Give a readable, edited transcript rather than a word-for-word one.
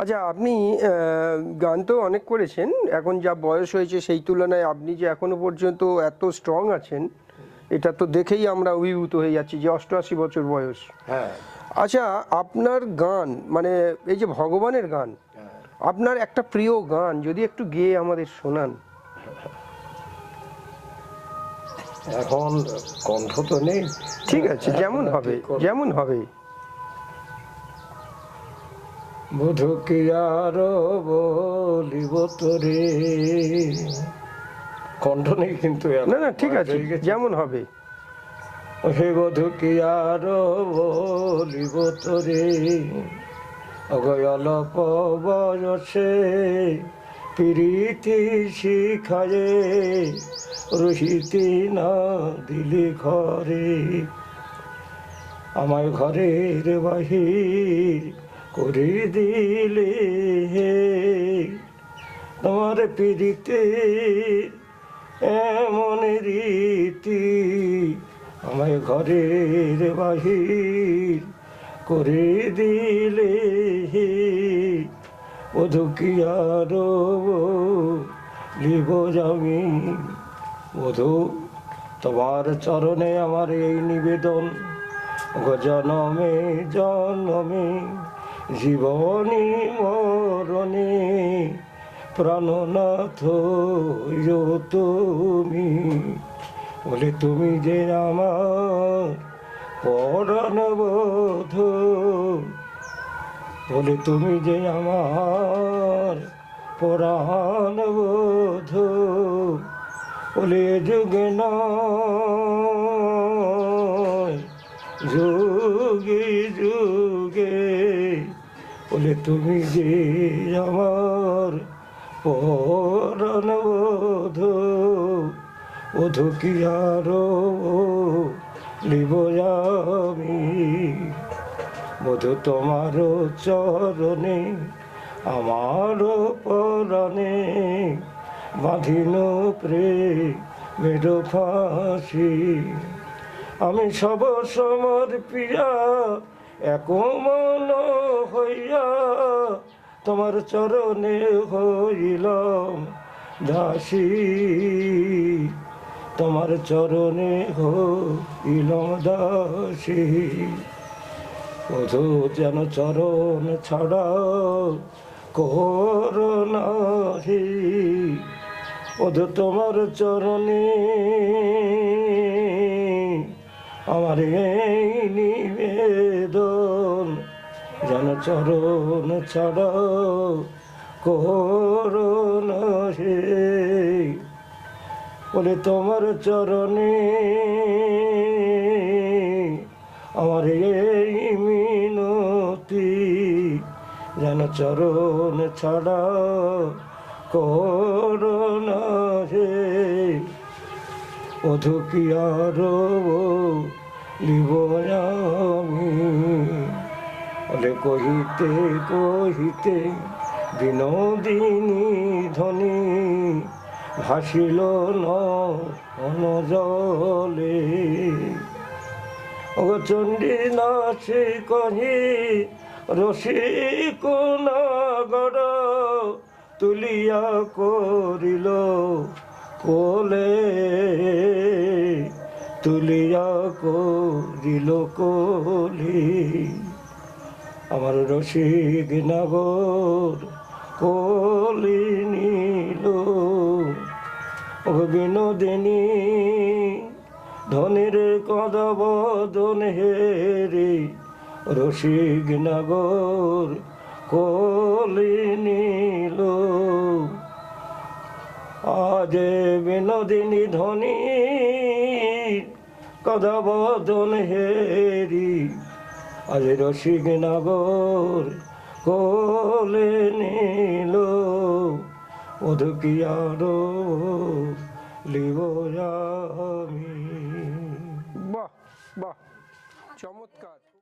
আচ্ছা, আপনি গান তো অনেক করেছেন, এখন যা বয়স হয়েছে সেই তুলনায় আপনি যে এখনো পর্যন্ত এত স্ট্রং আছেন, এটা তো দেখেই আমরা অভিভূত হয়ে যাচ্ছি যে 88 বছর বয়স। হ্যাঁ। আচ্ছা, আপনার গান মানে এই যে ভগবানের গান, আপনার একটা প্রিয় গান যদি একটু গেয়ে আমাদের শোনান। এখন কণ্ঠ তো নেই। ঠিক আছে, যেমন হবে যেমন হবে। বধু কি আর বলিব তোরে, কণ্ঠ নেই কিন্তু না না, ঠিক আছে, যেমন হবে। হে বধু কি আর বলিব তোরে, অগয়লপ বয়সে প্রীতি শিখায়ে রহিতি না দিলি ঘরে, আমায় ঘরের বাহির করে দিলে হে, তোমার প্রীতি এমন রীতি, আমায় ঘরের বাহির করে দিলে হে, বধু কি আরো লিব আমি। বধু, তোমার চরণে আমার এই নিবেদন, জনমে জনমে জীবনী মরণে প্রাণনাথ তুমি, বলে তুমি যে আমার পরাণ বধূ, বলে তুমি যে আমার পরাণ বধূ, বলে যুগে নয় যুগে যুগে, বলে তুমি যে আমার পরাণ বধূ, বধূ কি আরো লিব আমি। বধূ তোমার চরণে আমার পরাণে বাঁধিন প্রেমের ফাঁসি, আমি সব সমর্পিয়া এক মন হইয়া তোমার চরণে হইলাম দাসী, তোমার চরণে হইলাম দাসী। বধূ যেন চরণ ছাড়া করুণাহি, বধূ তোমার চরণে আমার এই নিবেদন, যেন চরণ ছাড়া করুণাহি, বলে তোমার চরণে আমার এই মিনতি, যেন চরণ ছাড়া করুণা হে, বধূ কি আরো লিব আমি। বলে কহিতে কহিতে বিনোদিনী ধ্বনি ভাসিল নয়ন জলে, ও চণ্ডী নাচে কহি রসিক নাগর তুলিয়া করিল কোলে, তুলিয়া করিল কোলে, আমার রসিক নাগর কোলে নিল, ও বিনোদিনী ধনের কদবদন হেরে রসিক নাগর কোলে নিল, আজ বিনোদিনী ধনী কদবদন হেরি আজ রসিক নাগর কোলে নিল, বধূ কি আরো লিব আমি।